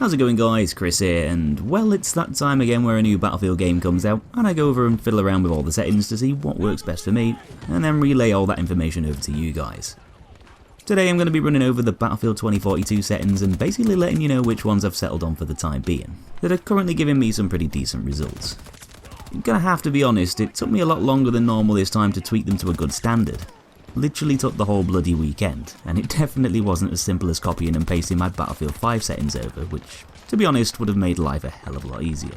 How's it going guys, Kris here, and well, it's that time again where a new Battlefield game comes out and I go over and fiddle around with all the settings to see what works best for me and then relay all that information over to you guys. Today I'm going to be running over the Battlefield 2042 settings and basically letting you know which ones I've settled on for the time being, that are currently giving me some pretty decent results. I'm gonna have to be honest, it took me a lot longer than normal this time to tweak them to a good standard. Literally took the whole bloody weekend, and it definitely wasn't as simple as copying and pasting my Battlefield 5 settings over, which, to be honest, would have made life a hell of a lot easier.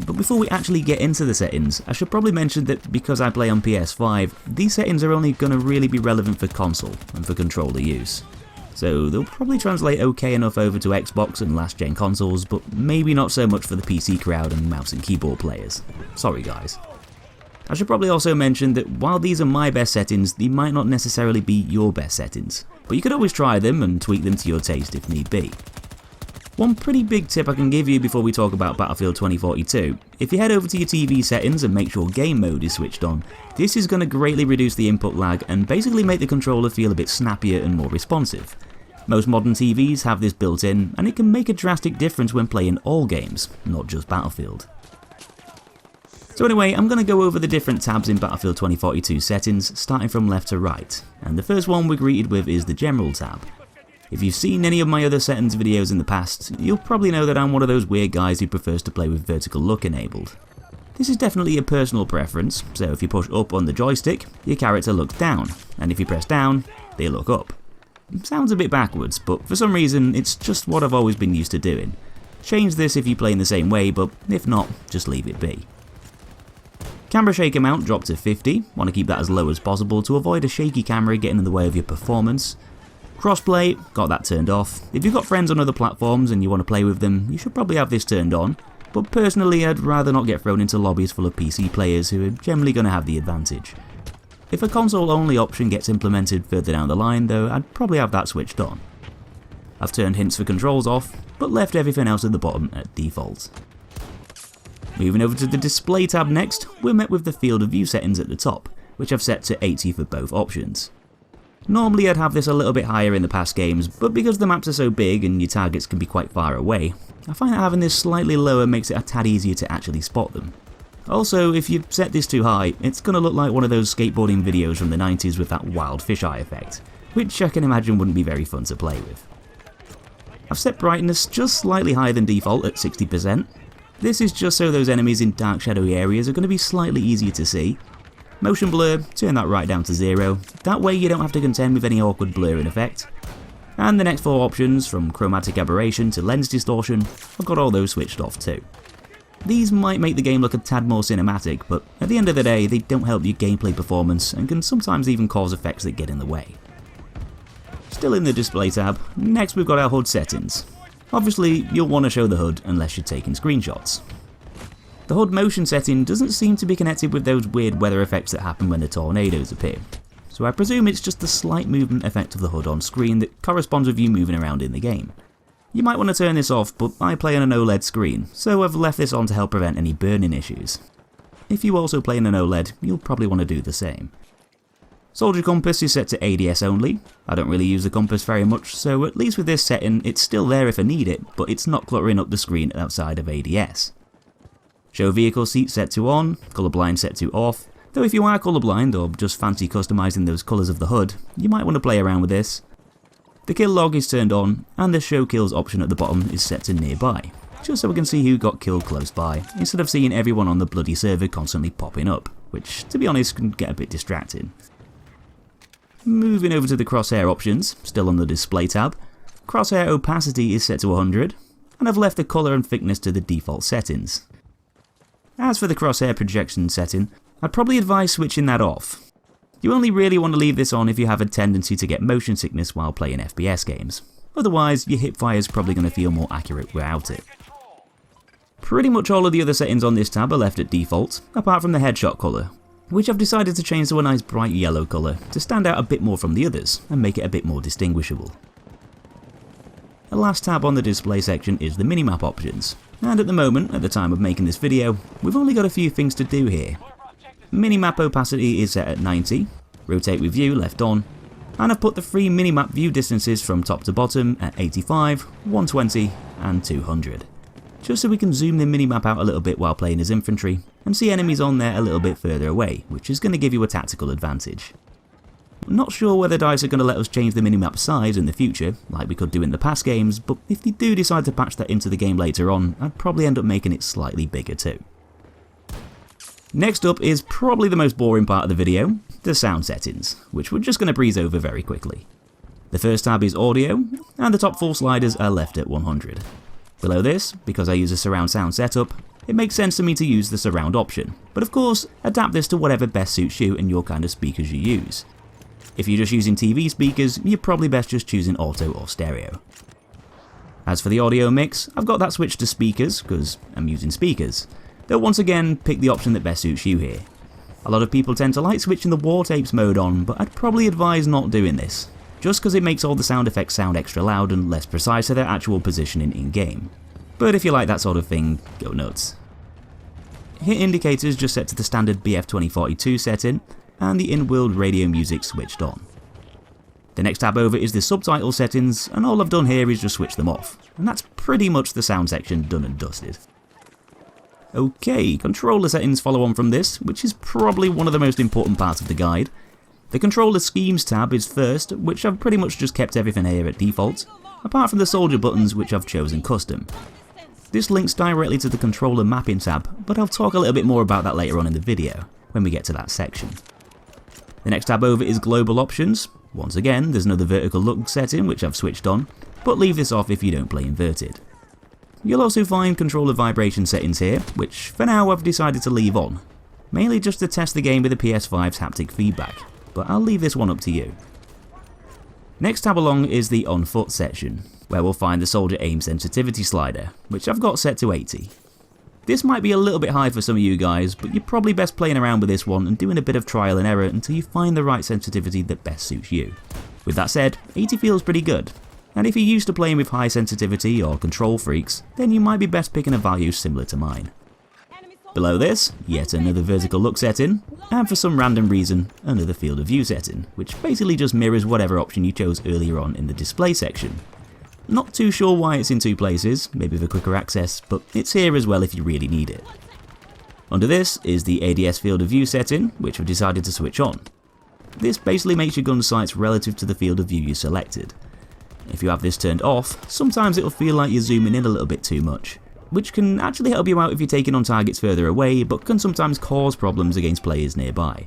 But before we actually get into the settings, I should probably mention that because I play on PS5, these settings are only going to really be relevant for console and for controller use. So they'll probably translate okay enough over to Xbox and last gen consoles, but maybe not so much for the PC crowd and mouse and keyboard players. Sorry guys. I should probably also mention that while these are my best settings, they might not necessarily be your best settings, but you could always try them and tweak them to your taste if need be. One pretty big tip I can give you before we talk about Battlefield 2042, if you head over to your TV settings and make sure game mode is switched on, this is going to greatly reduce the input lag and basically make the controller feel a bit snappier and more responsive. Most modern TVs have this built in, and it can make a drastic difference when playing all games, not just Battlefield. So anyway, I'm going to go over the different tabs in Battlefield 2042 settings, starting from left to right, and the first one we're greeted with is the General tab. If you've seen any of my other settings videos in the past, you'll probably know that I'm one of those weird guys who prefers to play with vertical look enabled. This is definitely a personal preference, so if you push up on the joystick, your character looks down, and if you press down, they look up. Sounds a bit backwards, but for some reason it's just what I've always been used to doing. Change this if you play in the same way, but if not, just leave it be. Camera shake amount dropped to 50, want to keep that as low as possible to avoid a shaky camera getting in the way of your performance. Crossplay, got that turned off. If you've got friends on other platforms and you want to play with them, you should probably have this turned on, but personally I'd rather not get thrown into lobbies full of PC players who are generally going to have the advantage. If a console only option gets implemented further down the line though, I'd probably have that switched on. I've turned hints for controls off, but left everything else at the bottom at default. Moving over to the display tab next, we're met with the field of view settings at the top, which I've set to 80 for both options. Normally I'd have this a little bit higher in the past games, but because the maps are so big and your targets can be quite far away, I find that having this slightly lower makes it a tad easier to actually spot them. Also, if you set this too high, it's going to look like one of those skateboarding videos from the 90s with that wild fisheye effect, which I can imagine wouldn't be very fun to play with. I've set brightness just slightly higher than default at 60%. This is just so those enemies in dark shadowy areas are going to be slightly easier to see. Motion blur, turn that right down to 0, that way you don't have to contend with any awkward blurring effect. And the next four options, from chromatic aberration to lens distortion, I've got all those switched off too. These might make the game look a tad more cinematic, but at the end of the day they don't help your gameplay performance and can sometimes even cause effects that get in the way. Still in the display tab, next we've got our HUD settings. Obviously, you'll want to show the HUD unless you're taking screenshots. The HUD motion setting doesn't seem to be connected with those weird weather effects that happen when the tornadoes appear, so I presume it's just the slight movement effect of the HUD on screen that corresponds with you moving around in the game. You might want to turn this off, but I play on an OLED screen, so I've left this on to help prevent any burning issues. If you also play on an OLED, you'll probably want to do the same. Soldier compass is set to ADS only. I don't really use the compass very much, so at least with this setting it's still there if I need it, but it's not cluttering up the screen outside of ADS. Show vehicle seat set to on, colorblind set to off, though if you are colorblind or just fancy customizing those colours of the HUD, you might want to play around with this. The kill log is turned on, and the show kills option at the bottom is set to nearby, just so we can see who got killed close by, instead of seeing everyone on the bloody server constantly popping up, which to be honest can get a bit distracting. Moving over to the crosshair options, still on the display tab, crosshair opacity is set to 100, and I've left the colour and thickness to the default settings. As for the crosshair projection setting, I'd probably advise switching that off. You only really want to leave this on if you have a tendency to get motion sickness while playing FPS games, otherwise your hipfire is probably going to feel more accurate without it. Pretty much all of the other settings on this tab are left at default, apart from the headshot colour, which I've decided to change to a nice bright yellow colour to stand out a bit more from the others and make it a bit more distinguishable. The last tab on the display section is the minimap options, and at the moment, at the time of making this video, we've only got a few things to do here. Minimap opacity is set at 90, rotate with view left on, and I've put the 3 minimap view distances from top to bottom at 85, 120 and 200. Just so we can zoom the minimap out a little bit while playing as infantry, and see enemies on there a little bit further away, which is going to give you a tactical advantage. I'm not sure whether DICE are going to let us change the minimap size in the future, like we could do in the past games, but if they do decide to patch that into the game later on, I'd probably end up making it slightly bigger too. Next up is probably the most boring part of the video, the sound settings, which we're just going to breeze over very quickly. The first tab is audio, and the top 4 sliders are left at 100. Below this, because I use a surround sound setup, it makes sense to me to use the surround option, but of course, adapt this to whatever best suits you and your kind of speakers you use. If you're just using TV speakers, you're probably best just choosing auto or stereo. As for the audio mix, I've got that switched to speakers, because I'm using speakers. Though once again, pick the option that best suits you here. A lot of people tend to like switching the war tapes mode on, but I'd probably advise not doing this, just because it makes all the sound effects sound extra loud and less precise to their actual positioning in-game. But if you like that sort of thing, go nuts. Hit indicators just set to the standard BF2042 setting, and the in-world radio music switched on. The next tab over is the subtitle settings, and all I've done here is just switch them off, and that's pretty much the sound section done and dusted. Okay, controller settings follow on from this, which is probably one of the most important parts of the guide. The controller schemes tab is first, which I've pretty much just kept everything here at default, apart from the soldier buttons which I've chosen custom. This links directly to the controller mapping tab, but I'll talk a little bit more about that later on in the video, when we get to that section. The next tab over is global options. Once again, there's another vertical look setting which I've switched on, but leave this off if you don't play inverted. You'll also find controller vibration settings here, which for now I've decided to leave on, mainly just to test the game with the PS5's haptic feedback, but I'll leave this one up to you. Next tab along is the on foot section, where we'll find the soldier aim sensitivity slider, which I've got set to 80. This might be a little bit high for some of you guys, but you're probably best playing around with this one and doing a bit of trial and error until you find the right sensitivity that best suits you. With that said, 80 feels pretty good, and if you're used to playing with high sensitivity or control freaks, then you might be best picking a value similar to mine. Below this, yet another vertical look setting, and for some random reason, another field of view setting, which basically just mirrors whatever option you chose earlier on in the display section. Not too sure why it's in 2 places, maybe for quicker access, but it's here as well if you really need it. Under this is the ADS field of view setting, which I've decided to switch on. This basically makes your gun sights relative to the field of view you selected. If you have this turned off, sometimes it'll feel like you're zooming in a little bit too much, which can actually help you out if you're taking on targets further away, but can sometimes cause problems against players nearby.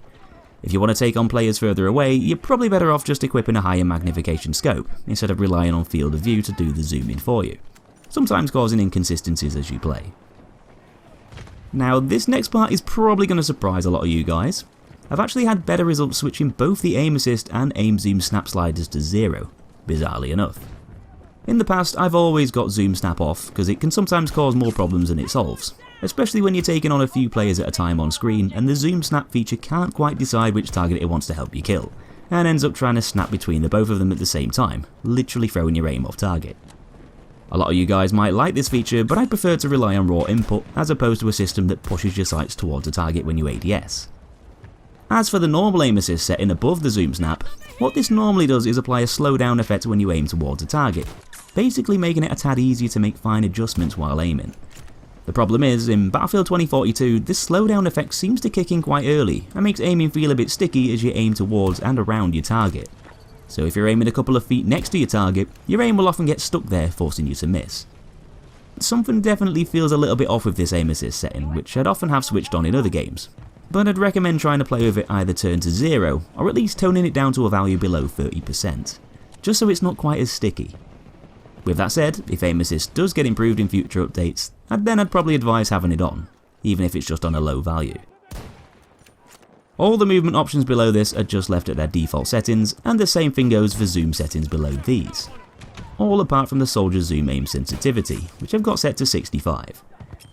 If you want to take on players further away, you're probably better off just equipping a higher magnification scope, instead of relying on field of view to do the zoom in for you, sometimes causing inconsistencies as you play. Now this next part is probably going to surprise a lot of you guys. I've actually had better results switching both the aim assist and aim zoom snap sliders to 0, bizarrely enough. In the past, I've always got zoom snap off because it can sometimes cause more problems than it solves, especially when you're taking on a few players at a time on screen and the zoom snap feature can't quite decide which target it wants to help you kill, and ends up trying to snap between the both of them at the same time, literally throwing your aim off target. A lot of you guys might like this feature, but I prefer to rely on raw input as opposed to a system that pushes your sights towards a target when you ADS. As for the normal aim assist setting above the zoom snap, what this normally does is apply a slowdown effect when you aim towards a target, basically making it a tad easier to make fine adjustments while aiming. The problem is, in Battlefield 2042, this slowdown effect seems to kick in quite early and makes aiming feel a bit sticky as you aim towards and around your target. So if you're aiming a couple of feet next to your target, your aim will often get stuck there, forcing you to miss. Something definitely feels a little bit off with this aim assist setting, which I'd often have switched on in other games, but I'd recommend trying to play with it either turned to 0 or at least toning it down to a value below 30%, just so it's not quite as sticky. With that said, if aim assist does get improved in future updates, then I'd probably advise having it on, even if it's just on a low value. All the movement options below this are just left at their default settings, and the same thing goes for zoom settings below these. All apart from the soldier zoom aim sensitivity, which I've got set to 65.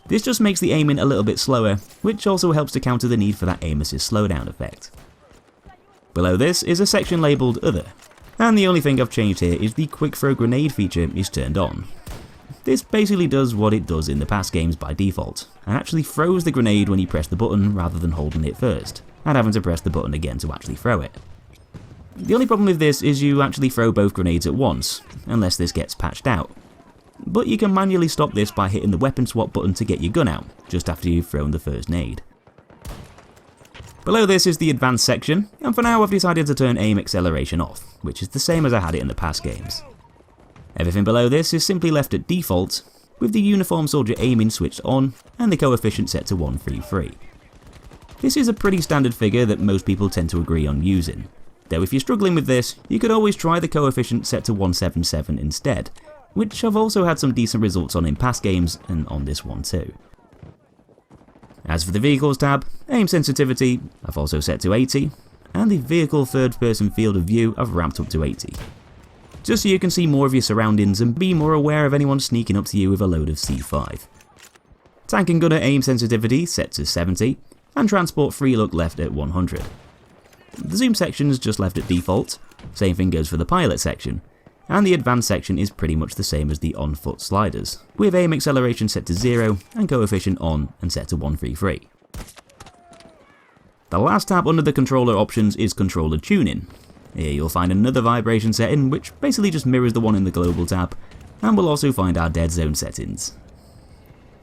This just makes the aiming a little bit slower, which also helps to counter the need for that aim assist slowdown effect. Below this is a section labelled Other, and the only thing I've changed here is the quick throw grenade feature is turned on. This basically does what it does in the past games by default, and actually throws the grenade when you press the button rather than holding it first, and having to press the button again to actually throw it. The only problem with this is you actually throw both grenades at once, unless this gets patched out. But you can manually stop this by hitting the weapon swap button to get your gun out, just after you've thrown the first nade. Below this is the advanced section, and for now I've decided to turn aim acceleration off, which is the same as I had it in the past games. Everything below this is simply left at default, with the uniform soldier aiming switched on, and the coefficient set to 133. This is a pretty standard figure that most people tend to agree on using, though if you're struggling with this, you could always try the coefficient set to 177 instead, which I've also had some decent results on in past games and on this one too. As for the vehicles tab, aim sensitivity I've also set to 80, and the vehicle third person field of view I've ramped up to 80. Just so you can see more of your surroundings and be more aware of anyone sneaking up to you with a load of C5. Tank and gunner aim sensitivity set to 70, and transport free look left at 100. The zoom section is just left at default, same thing goes for the pilot section, and the advanced section is pretty much the same as the on foot sliders, with aim acceleration set to 0 and coefficient on and set to 133. The last tab under the controller options is controller tuning. Here you'll find another vibration setting which basically just mirrors the one in the global tab, and we'll also find our dead zone settings.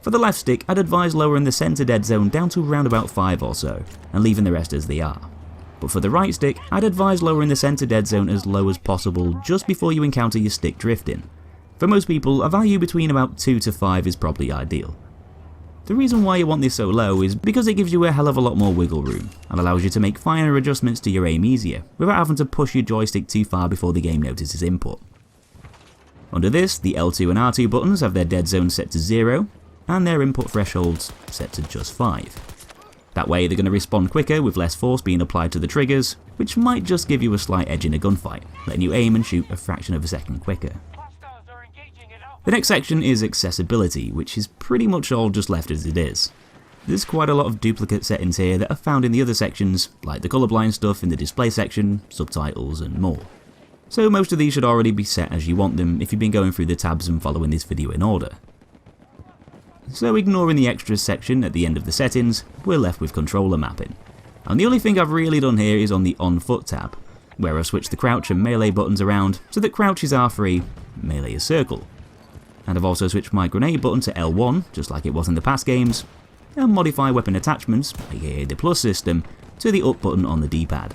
For the left stick, I'd advise lowering the center dead zone down to around about 5 or so, and leaving the rest as they are. But for the right stick, I'd advise lowering the center dead zone as low as possible just before you encounter your stick drifting. For most people, a value between about 2 to 5 is probably ideal. The reason why you want this so low is because it gives you a hell of a lot more wiggle room, and allows you to make finer adjustments to your aim easier, without having to push your joystick too far before the game notices input. Under this, the L2 and R2 buttons have their dead zone set to 0, and their input thresholds set to just 5. That way they're going to respond quicker with less force being applied to the triggers, which might just give you a slight edge in a gunfight, letting you aim and shoot a fraction of a second quicker. The next section is accessibility, which is pretty much all just left as it is. There's quite a lot of duplicate settings here that are found in the other sections, like the colorblind stuff in the display section, subtitles and more. So most of these should already be set as you want them if you've been going through the tabs and following this video in order. So ignoring the extras section at the end of the settings, we're left with controller mapping. And the only thing I've really done here is on the on foot tab, where I've switched the crouch and melee buttons around so that crouch is R3, melee is circle. And I've also switched my grenade button to L1, just like it was in the past games, and modify weapon attachments, aka the plus system, to the up button on the D-pad,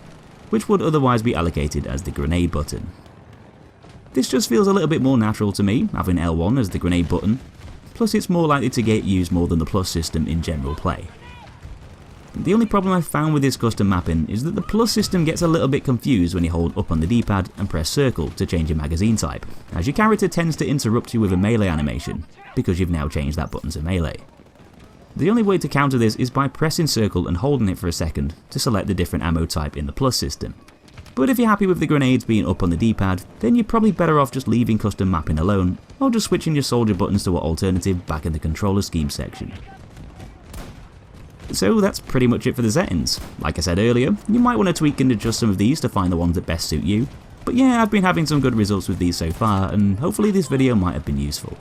which would otherwise be allocated as the grenade button. This just feels a little bit more natural to me, having L1 as the grenade button, plus it's more likely to get used more than the plus system in general play. The only problem I've found with this custom mapping is that the plus system gets a little bit confused when you hold up on the D-pad and press circle to change your magazine type, as your character tends to interrupt you with a melee animation, because you've now changed that button to melee. The only way to counter this is by pressing circle and holding it for a second to select the different ammo type in the plus system. But if you're happy with the grenades being up on the D-pad, then you're probably better off just leaving custom mapping alone, or just switching your soldier buttons to an alternative back in the controller scheme section. So that's pretty much it for the settings. Like I said earlier, you might want to tweak and adjust some of these to find the ones that best suit you, but yeah, I've been having some good results with these so far, and hopefully this video might have been useful.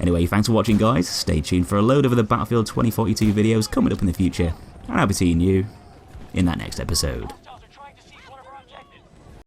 Anyway, thanks for watching guys, stay tuned for a load of other Battlefield 2042 videos coming up in the future, and I'll be seeing you in that next episode.